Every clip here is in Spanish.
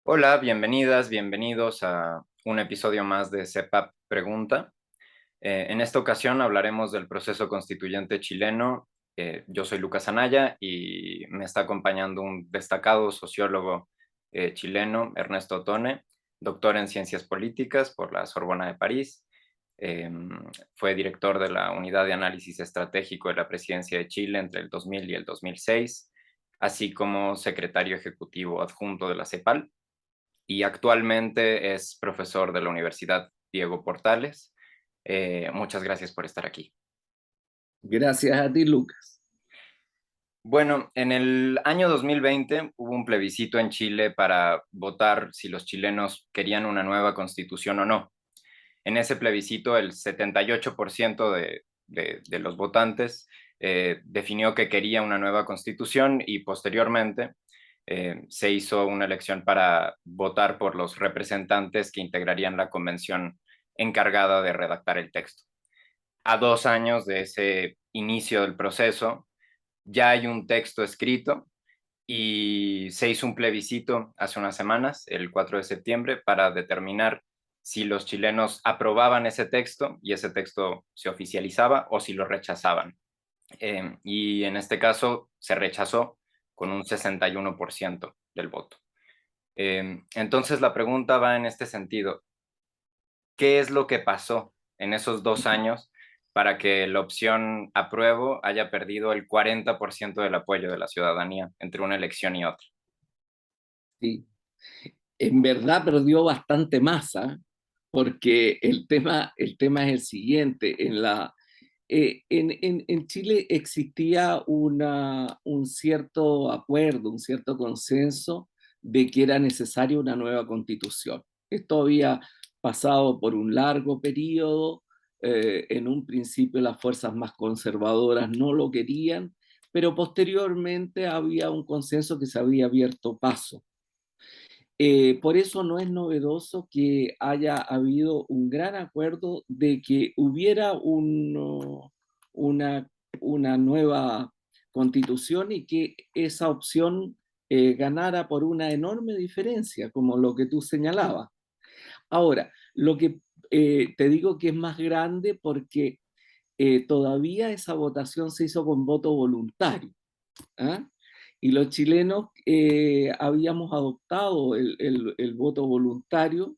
Hola, bienvenidas, bienvenidos a un episodio más de CEPAP Pregunta. En esta ocasión hablaremos del proceso constituyente chileno. Yo soy Lucas Anaya y me está acompañando un destacado sociólogo chileno, Ernesto Tone, doctor en Ciencias Políticas por la Sorbona de París. Eh, Fue director de la Unidad de Análisis Estratégico de la Presidencia de Chile entre el 2000 y el 2006, así como secretario ejecutivo adjunto de la CEPAL y actualmente es profesor de la Universidad Diego Portales. Muchas gracias por estar aquí. Gracias a ti, Lucas. Bueno, en el año 2020 hubo un plebiscito en Chile para votar si los chilenos querían una nueva constitución o no. En ese plebiscito, el 78% de los votantes definió que quería una nueva constitución y posteriormente se hizo una elección para votar por los representantes que integrarían la convención encargada de redactar el texto. A 2 años de ese inicio del proceso, ya hay un texto escrito y se hizo un plebiscito hace unas semanas, el 4 de septiembre, para determinar si los chilenos aprobaban ese texto y ese texto se oficializaba o si lo rechazaban. Y en este caso se rechazó con un 61% del voto. Entonces la pregunta va en este sentido. ¿Qué es lo que pasó en esos 2 años para que la opción apruebo haya perdido el 40% del apoyo de la ciudadanía entre una elección y otra? Sí, en verdad perdió bastante masa, porque el tema es el siguiente. En Chile existía un cierto acuerdo, un cierto consenso de que era necesaria una nueva constitución. Esto había pasado por un largo periodo. En un principio las fuerzas más conservadoras no lo querían, pero posteriormente había un consenso que se había abierto paso. Por eso no es novedoso que haya habido un gran acuerdo de que hubiera una, una nueva constitución y que esa opción ganara por una enorme diferencia, como lo que tú señalabas. Ahora, lo que te digo que es más grande porque todavía esa votación se hizo con voto voluntario. ¿Ah? Y los chilenos habíamos adoptado el voto voluntario,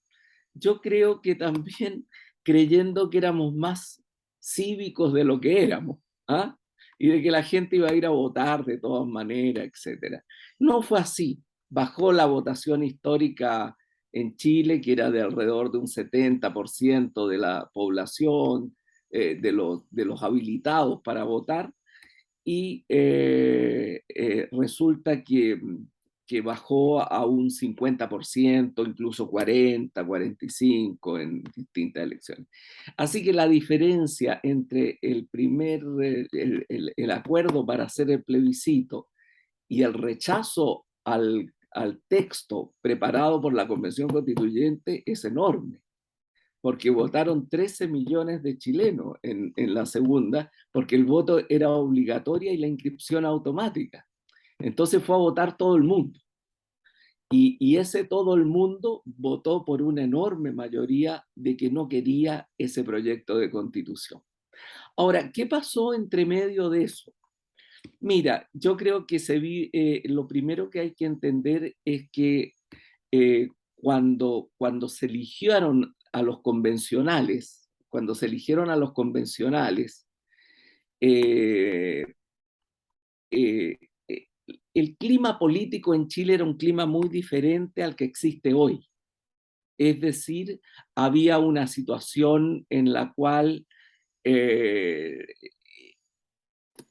yo creo que también creyendo que éramos más cívicos de lo que éramos, ¿ah? Y de que la gente iba a ir a votar de todas maneras, etcétera. No fue así. Bajó la votación histórica en Chile, que era de alrededor de un 70% de la población, de los habilitados para votar, y resulta que bajó a un 50%, incluso 40, 45 en distintas elecciones. Así que la diferencia entre el acuerdo para hacer el plebiscito y el rechazo al texto preparado por la Convención Constituyente es enorme, porque votaron 13 millones de chilenos en la segunda, porque el voto era obligatoria y la inscripción automática. Entonces fue a votar todo el mundo. Y ese todo el mundo votó por una enorme mayoría de que no quería ese proyecto de constitución. Ahora, ¿qué pasó entre medio de eso? Mira, yo creo que lo primero que hay que entender es que cuando se eligieron a los convencionales, eh, eh, eh, el clima político en Chile era un clima muy diferente al que existe hoy. Es decir, había una situación eh,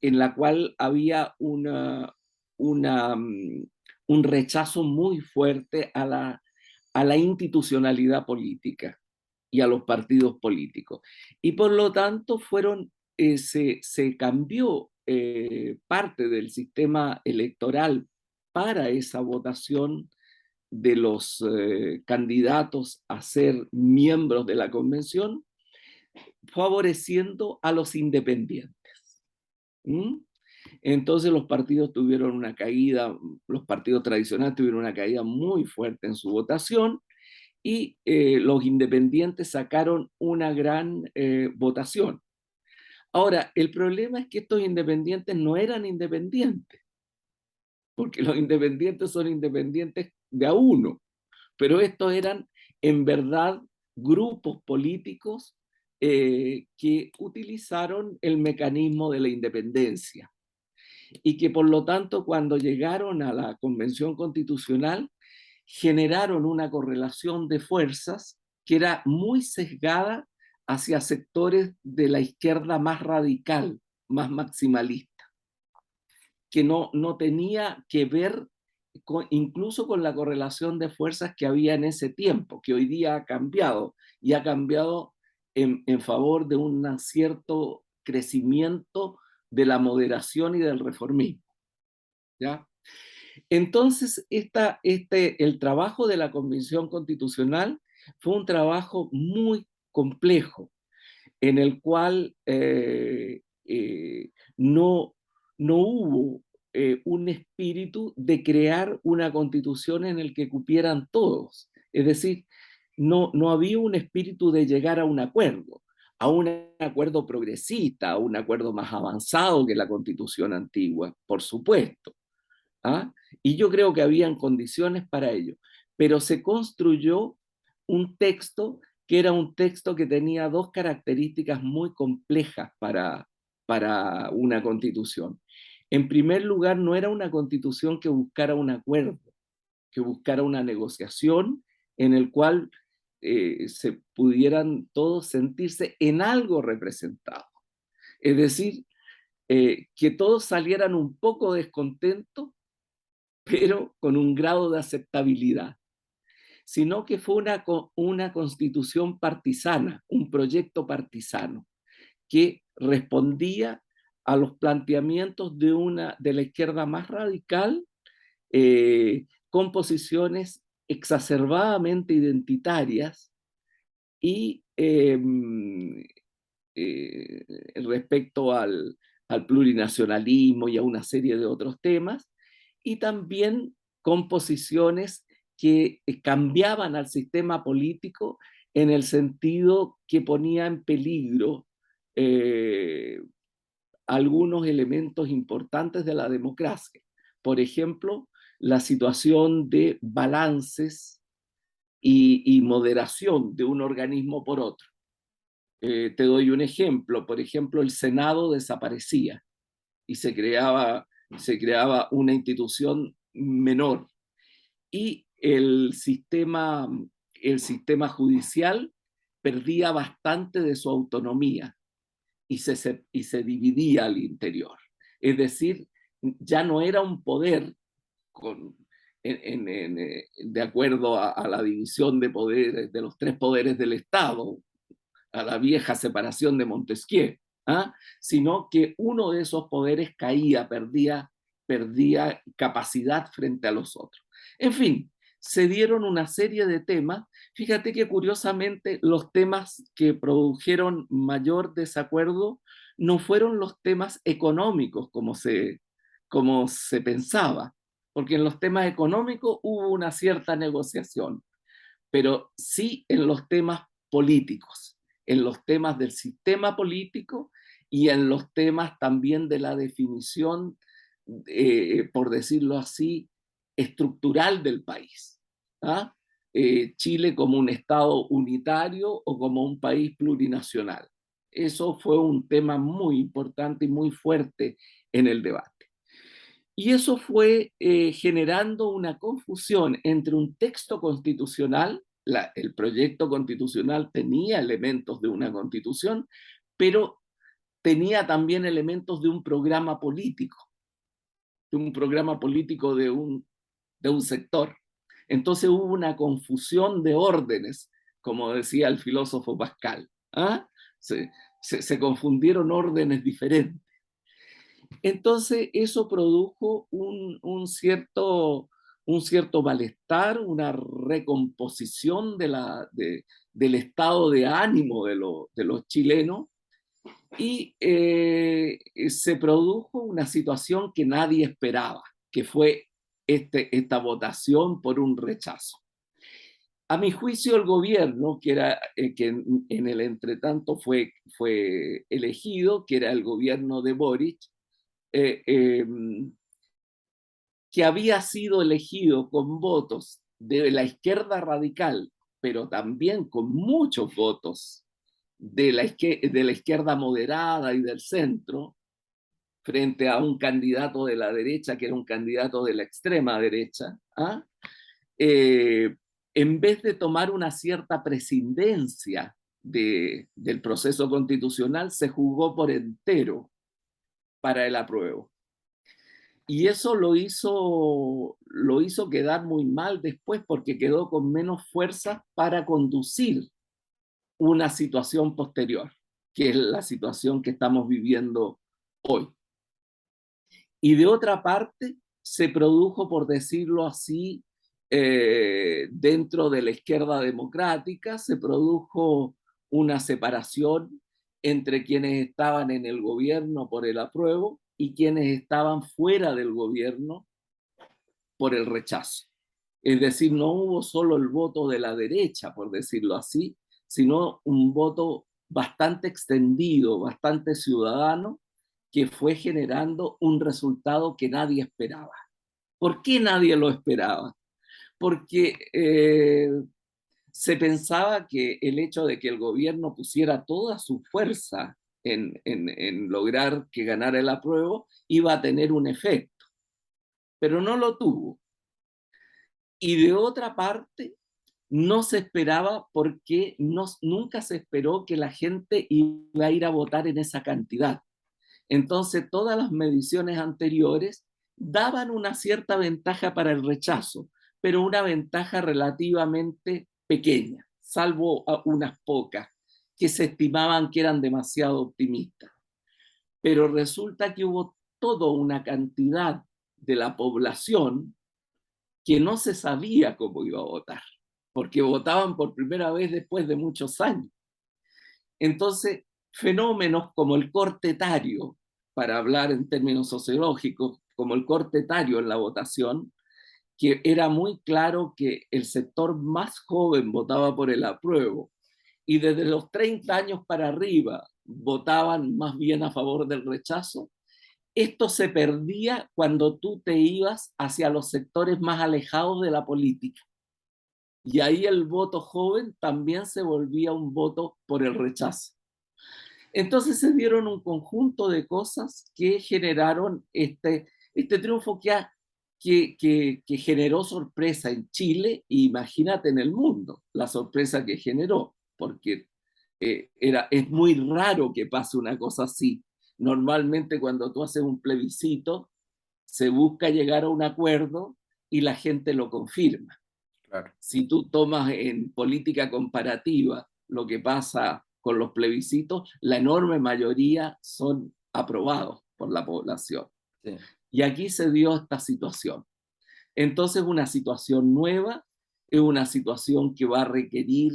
en la cual había una, mm, un rechazo muy fuerte a la institucionalidad política y a los partidos políticos. Y por lo tanto se cambió parte del sistema electoral para esa votación de los candidatos a ser miembros de la convención, favoreciendo a los independientes. ¿Mm? Entonces los partidos tuvieron una caída, los partidos tradicionales tuvieron una caída muy fuerte en su votación, y los independientes sacaron una gran votación. Ahora, el problema es que estos independientes no eran independientes, porque los independientes son independientes de a uno, pero estos eran en verdad grupos políticos que utilizaron el mecanismo de la independencia y que por lo tanto cuando llegaron a la Convención Constitucional generaron una correlación de fuerzas que era muy sesgada hacia sectores de la izquierda más radical, más maximalista, que no tenía que ver incluso con la correlación de fuerzas que había en ese tiempo, que hoy día ha cambiado, y ha cambiado en favor de un cierto crecimiento de la moderación y del reformismo. ¿Ya? Entonces, el trabajo de la Convención Constitucional fue un trabajo muy complejo, en el cual no hubo un espíritu de crear una constitución en el que cupieran todos. Es decir, no había un espíritu de llegar a un acuerdo progresista, a un acuerdo más avanzado que la constitución antigua, por supuesto. ¿Ah? Y yo creo que habían condiciones para ello, pero se construyó un texto que era un texto que tenía dos características muy complejas para una constitución. En primer lugar, no era una constitución que buscara un acuerdo, que buscara una negociación en el cual se pudieran todos sentirse en algo representados. Es decir, que todos salieran un poco descontentos, pero con un grado de aceptabilidad, sino que fue una constitución partisana, un proyecto partisano, que respondía a los planteamientos de la izquierda más radical, con posiciones exacerbadamente identitarias y respecto al plurinacionalismo y a una serie de otros temas, y también con posiciones que cambiaban al sistema político en el sentido que ponía en peligro eh, algunos elementos importantes de la democracia. Por ejemplo, la situación de balances y moderación de un organismo por otro. Te doy un ejemplo. Por ejemplo, el Senado desaparecía y se creaba una institución menor. Y el sistema judicial perdía bastante de su autonomía y se dividía al interior. Es decir, ya no era un poder con, de acuerdo a la división de poderes, de los tres poderes del Estado, a la vieja separación de Montesquieu, ¿ah? Sino que uno de esos poderes caía, perdía capacidad frente a los otros. En fin, se dieron una serie de temas. Fíjate que curiosamente los temas que produjeron mayor desacuerdo no fueron los temas económicos como se pensaba, porque en los temas económicos hubo una cierta negociación, pero sí en los temas políticos, en los temas del sistema político y en los temas también de la definición, por decirlo así, estructural del país. ¿Ah? Chile como un Estado unitario o como un país plurinacional. Eso fue un tema muy importante y muy fuerte en el debate. Y eso fue generando una confusión entre un texto constitucional, el proyecto constitucional tenía elementos de una constitución, pero tenía también elementos de un programa político de un sector. Entonces hubo una confusión de órdenes, como decía el filósofo Pascal. ¿Ah? Se confundieron órdenes diferentes. Entonces eso produjo un cierto malestar, una recomposición del estado de ánimo de los chilenos, Y se produjo una situación que nadie esperaba, que fue esta votación por un rechazo. A mi juicio, el gobierno, que en el entretanto fue elegido, que era el gobierno de Boric, eh, eh, que había sido elegido con votos de la izquierda radical, pero también con muchos votos de la izquierda moderada y del centro, frente a un candidato de la derecha que era un candidato de la extrema derecha, ¿ah? eh, en vez de tomar una cierta prescindencia del proceso constitucional, se jugó por entero para el apruebo. Y eso lo hizo quedar muy mal después porque quedó con menos fuerza para conducir una situación posterior, que es la situación que estamos viviendo hoy. Y de otra parte, se produjo, por decirlo así, dentro de la izquierda democrática, se produjo una separación entre quienes estaban en el gobierno por el apruebo y quienes estaban fuera del gobierno por el rechazo. Es decir, no hubo solo el voto de la derecha, por decirlo así, sino un voto bastante extendido, bastante ciudadano, que fue generando un resultado que nadie esperaba. ¿Por qué nadie lo esperaba? Porque se pensaba que el hecho de que el gobierno pusiera toda su fuerza en lograr que ganara el apruebo iba a tener un efecto, pero no lo tuvo. Y de otra parte, no se esperaba porque nunca se esperó que la gente iba a ir a votar en esa cantidad. Entonces, todas las mediciones anteriores daban una cierta ventaja para el rechazo, pero una ventaja relativamente pequeña, salvo unas pocas que se estimaban que eran demasiado optimistas. Pero resulta que hubo toda una cantidad de la población que no se sabía cómo iba a votar, porque votaban por primera vez después de muchos años. Entonces, fenómenos como el corte etario, para hablar en términos sociológicos, como el corte etario en la votación, que era muy claro que el sector más joven votaba por el apruebo y desde los 30 años para arriba votaban más bien a favor del rechazo. Esto se perdía cuando tú te ibas hacia los sectores más alejados de la política. Y ahí el voto joven también se volvía un voto por el rechazo. Entonces se dieron un conjunto de cosas que generaron este triunfo que generó sorpresa en Chile, e imagínate en el mundo la sorpresa que generó, porque es muy raro que pase una cosa así. Normalmente cuando tú haces un plebiscito, se busca llegar a un acuerdo y la gente lo confirma. Claro. Si tú tomas en política comparativa lo que pasa con los plebiscitos, la enorme mayoría son aprobados por la población. Sí. Y aquí se dio esta situación. Entonces, una situación nueva, es una situación que va a requerir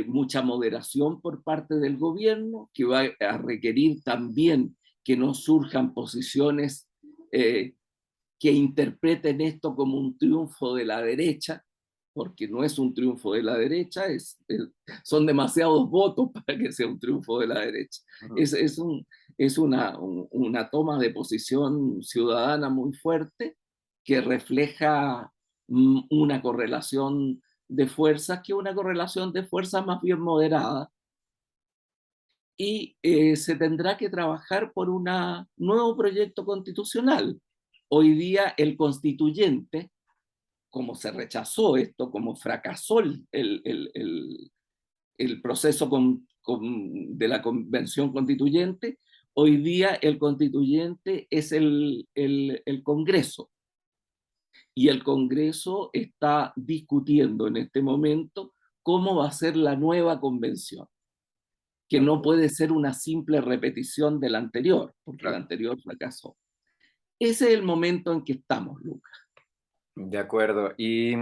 mucha moderación por parte del gobierno, que va a requerir también que no surjan posiciones que interpreten esto como un triunfo de la derecha, porque no es un triunfo de la derecha, son demasiados votos para que sea un triunfo de la derecha. Ujú. Es una toma de posición ciudadana muy fuerte que refleja una correlación de fuerzas, que es una correlación de fuerzas más bien moderada, y se tendrá que trabajar por un nuevo proyecto constitucional. Hoy día el constituyente, como se rechazó esto, como fracasó el proceso de la convención constituyente, hoy día el constituyente es el Congreso. Y el Congreso está discutiendo en este momento cómo va a ser la nueva convención, que no puede ser una simple repetición de la anterior, porque la Claro. anterior fracasó. Ese es el momento en que estamos, Lucas. De acuerdo. Y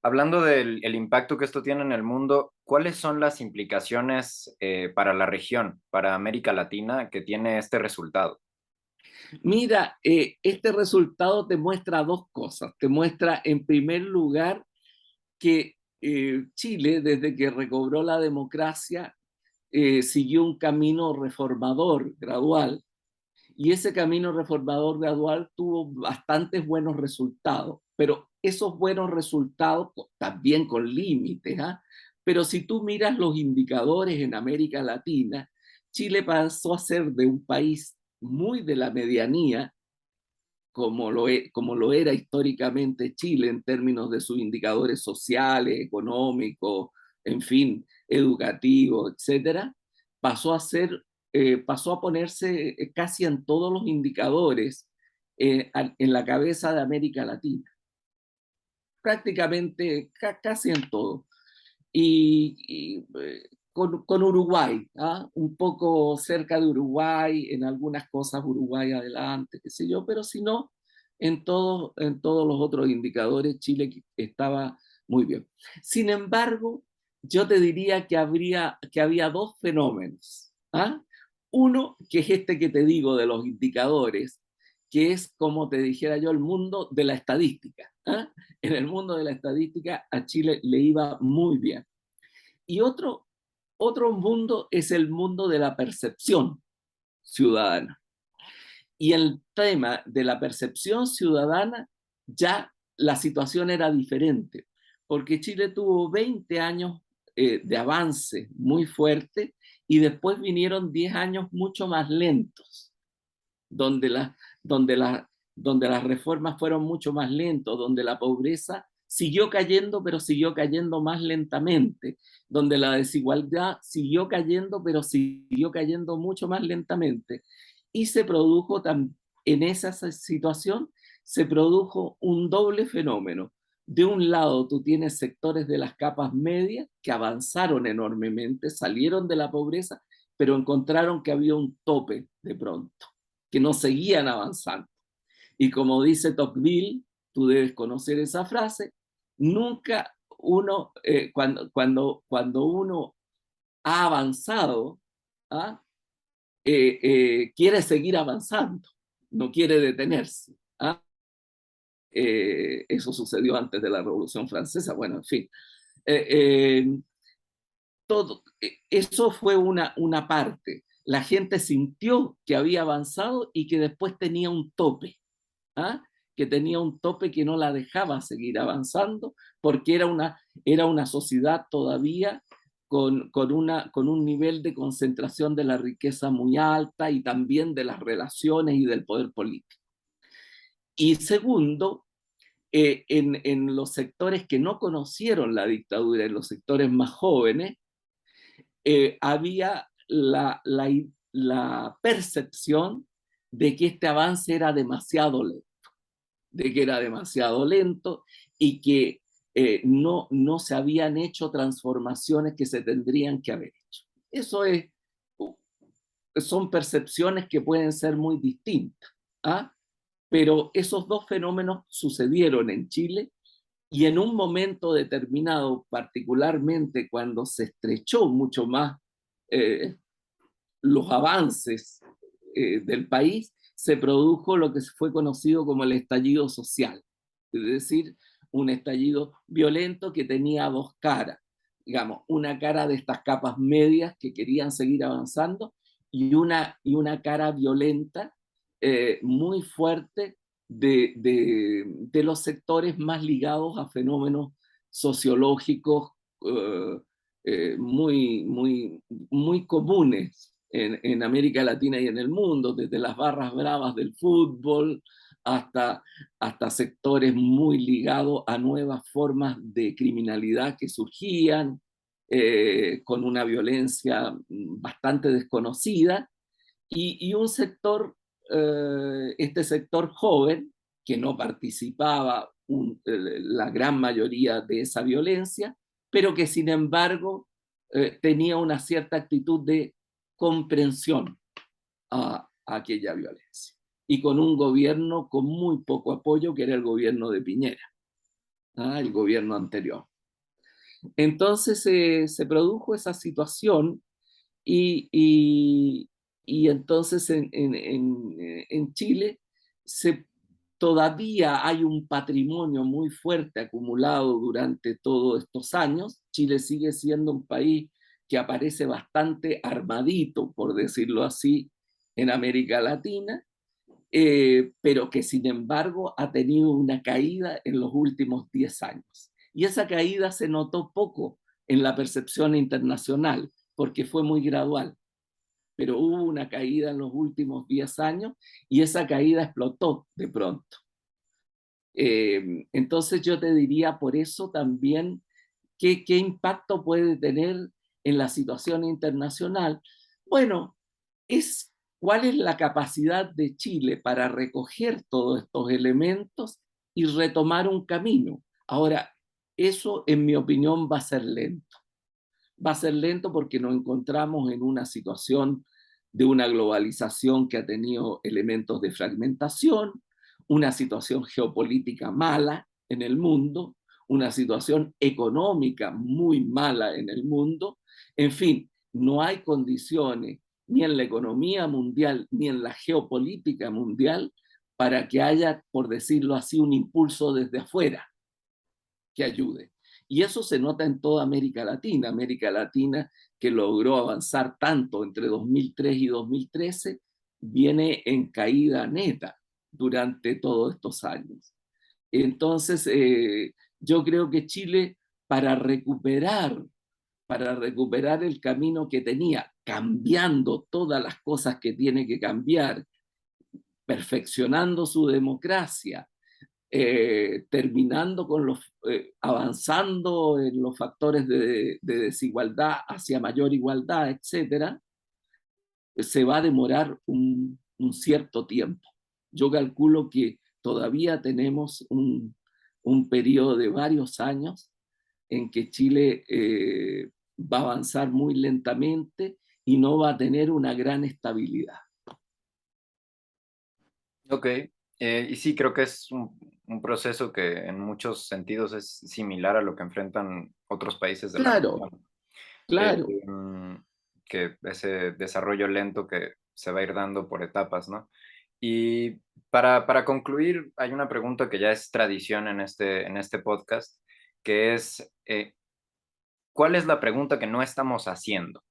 Hablando del el impacto que esto tiene en el mundo, ¿cuáles son las implicaciones para la región, para América Latina, que tiene este resultado? Mira, este resultado te muestra dos cosas. Te muestra, en primer lugar, que Chile, desde que recobró la democracia, siguió un camino reformador gradual, y ese camino reformador gradual tuvo bastantes buenos resultados, pero esos buenos resultados también con límites, ¿ah? Pero si tú miras los indicadores en América Latina, Chile pasó a ser de un país muy de la medianía, como lo era históricamente Chile en términos de sus indicadores sociales, económicos, en fin, educativos, etcétera, pasó a ser, pasó a ponerse casi en todos los indicadores en la cabeza de América Latina, prácticamente casi en todo. Con Uruguay, ¿ah? Un poco cerca de Uruguay, en algunas cosas Uruguay adelante, qué sé yo, pero si no, en todos los otros indicadores Chile estaba muy bien. Sin embargo, yo te diría que había dos fenómenos. ¿Ah? Uno, que es este que te digo de los indicadores, que es, como te dijera yo, el mundo de la estadística. ¿Ah? En el mundo de la estadística a Chile le iba muy bien. Y otro mundo es el mundo de la percepción ciudadana. Y el tema de la percepción ciudadana, ya la situación era diferente, porque Chile tuvo 20 años de avance muy fuerte y después vinieron 10 años mucho más lentos, donde, la, donde, la, donde las reformas fueron mucho más lentos, donde la pobreza siguió cayendo, pero siguió cayendo más lentamente, donde la desigualdad siguió cayendo, pero siguió cayendo mucho más lentamente. Y se produjo en esa situación, se produjo un doble fenómeno. De un lado, tú tienes sectores de las capas medias que avanzaron enormemente, salieron de la pobreza, pero encontraron que había un tope de pronto, que no seguían avanzando. Y como dice Tocqueville, tú debes conocer esa frase, nunca uno, cuando uno ha avanzado, ¿ah? Quiere seguir avanzando, no quiere detenerse. ¿Ah? Eso sucedió antes de la Revolución Francesa, bueno, en fin. Eh, eh, eso fue una parte. La gente sintió que había avanzado y que después tenía un tope. ¿Ah? Que tenía un tope que no la dejaba seguir avanzando, porque era una sociedad todavía con un nivel de concentración de la riqueza muy alta y también de las relaciones y del poder político. Y segundo, en los sectores que no conocieron la dictadura, en los sectores más jóvenes, había la percepción de que este avance era demasiado lento, de que era demasiado lento y que no se habían hecho transformaciones que se tendrían que haber hecho. Eso es, son percepciones que pueden ser muy distintas, ¿ah? Pero esos dos fenómenos sucedieron en Chile y en un momento determinado, particularmente cuando se estrechó mucho más eh, los avances del país, se produjo lo que fue conocido como el estallido social, es decir, un estallido violento que tenía dos caras, digamos, una cara de estas capas medias que querían seguir avanzando y una cara violenta muy fuerte de los sectores más ligados a fenómenos sociológicos eh, muy comunes en América Latina y en el mundo, desde las barras bravas del fútbol hasta sectores muy ligados a nuevas formas de criminalidad que surgían con una violencia bastante desconocida y un sector, este sector joven, que no participaba la gran mayoría de esa violencia, pero que sin embargo tenía una cierta actitud de comprensión a aquella violencia. Y con un gobierno con muy poco apoyo, que era el gobierno de Piñera. el gobierno anterior. Entonces se produjo esa situación y, y, y entonces en Chile se, todavía hay un patrimonio muy fuerte acumulado durante todos estos años. Chile sigue siendo un país que aparece bastante armadito, por decirlo así, en América Latina, pero que sin embargo ha tenido una caída en los últimos 10 años. Y esa caída se notó poco en la percepción internacional, porque fue muy gradual, pero hubo una caída en los últimos 10 años y esa caída explotó de pronto. Entonces yo te diría por eso también qué impacto puede tener en la situación internacional. Bueno, es cuál es la capacidad de Chile para recoger todos estos elementos y retomar un camino. Ahora, eso en mi opinión va a ser lento. Va a ser lento porque nos encontramos en una situación de una globalización que ha tenido elementos de fragmentación, una situación geopolítica mala en el mundo, una situación económica muy mala en el mundo. En fin, no hay condiciones ni en la economía mundial ni en la geopolítica mundial para que haya, por decirlo así, un impulso desde afuera que ayude. Y eso se nota en toda América Latina que logró avanzar tanto entre 2003 y 2013, viene en caída neta durante todos estos años. Entonces, yo creo que Chile, para recuperar, para recuperar el camino que tenía, cambiando todas las cosas que tiene que cambiar, perfeccionando su democracia, terminando con avanzando en los factores de desigualdad hacia mayor igualdad, etcétera, se va a demorar un cierto tiempo. Yo calculo que todavía tenemos un periodo de varios años en que Chile va a avanzar muy lentamente y no va a tener una gran estabilidad. Ok, y sí, creo que es un proceso que en muchos sentidos es similar a lo que enfrentan otros países de la Claro, región. Eh, claro. mm, que ese desarrollo lento que se va a ir dando por etapas, ¿no? Y para concluir, hay una pregunta que ya es tradición en este podcast, que es, ¿cuál es la pregunta que no estamos haciendo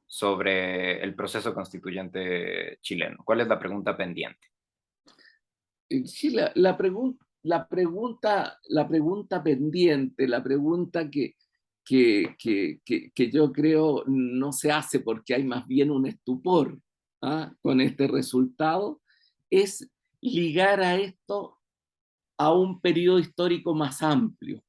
sobre el proceso constituyente chileno? ¿Cuál es la pregunta pendiente? Sí, la pregunta pendiente, la pregunta que yo creo no se hace porque hay más bien un estupor, con este resultado, es ligar a esto a un periodo histórico más amplio.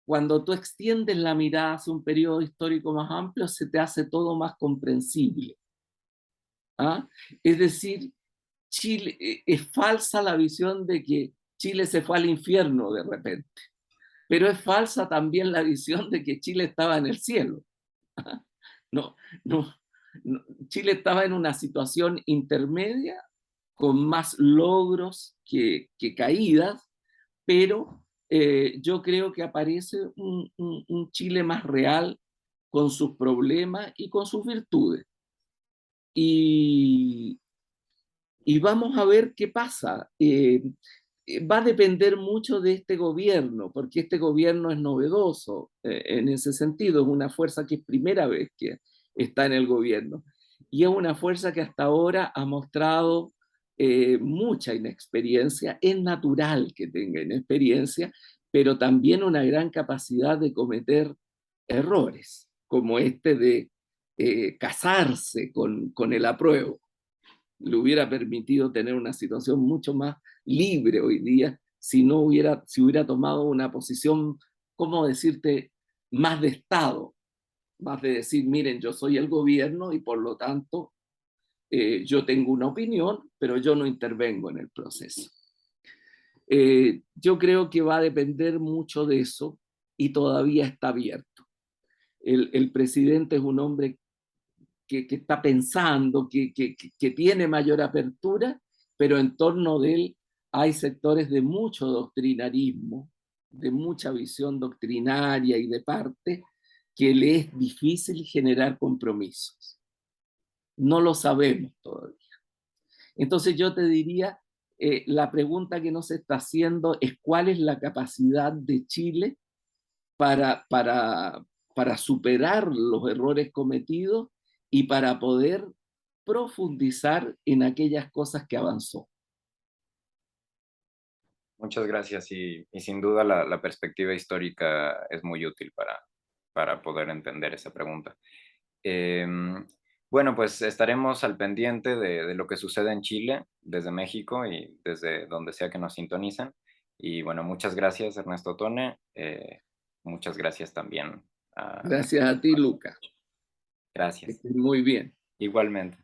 Cuando tú extiendes la mirada hacia un periodo histórico más amplio, se te hace todo más comprensible. ¿Ah? Es decir, Chile, es falsa la visión de que Chile se fue al infierno de repente, pero es falsa también la visión de que Chile estaba en el cielo. No, no, no, Chile estaba en una situación intermedia con más logros que caídas, pero yo creo que aparece un Chile más real con sus problemas y con sus virtudes. Y, y vamos a ver qué pasa. Va a depender mucho de este gobierno, porque este gobierno es novedoso en ese sentido, es una fuerza que es primera vez que está en el gobierno. Y es una fuerza que hasta ahora ha mostrado mucha inexperiencia. Es natural que tenga inexperiencia, pero también una gran capacidad de cometer errores, como este de casarse con el apruebo. Le hubiera permitido tener una situación mucho más libre hoy día si no hubiera, si hubiera tomado una posición, ¿cómo decirte?, más de Estado, más de decir, miren, yo soy el gobierno y por lo tanto yo tengo una opinión, pero yo no intervengo en el proceso. Yo creo que va a depender mucho de eso y todavía está abierto. El presidente es un hombre que está pensando, que tiene mayor apertura, pero en torno de él hay sectores de mucho doctrinarismo de mucha visión doctrinaria y de parte, que le es difícil generar compromisos. No lo sabemos todavía. Entonces yo te diría, la pregunta que nos está haciendo es cuál es la capacidad de Chile para, para, para superar los errores cometidos y para poder profundizar en aquellas cosas que avanzó. Muchas gracias y sin duda la perspectiva histórica es muy útil para poder entender esa pregunta. Bueno, pues estaremos al pendiente de lo que sucede en Chile, desde México y desde donde sea que nos sintonicen. Y bueno, muchas gracias, Ernesto Tone. Muchas gracias también a... Gracias a ti, Luca. Que Gracias. estés muy bien. Igualmente.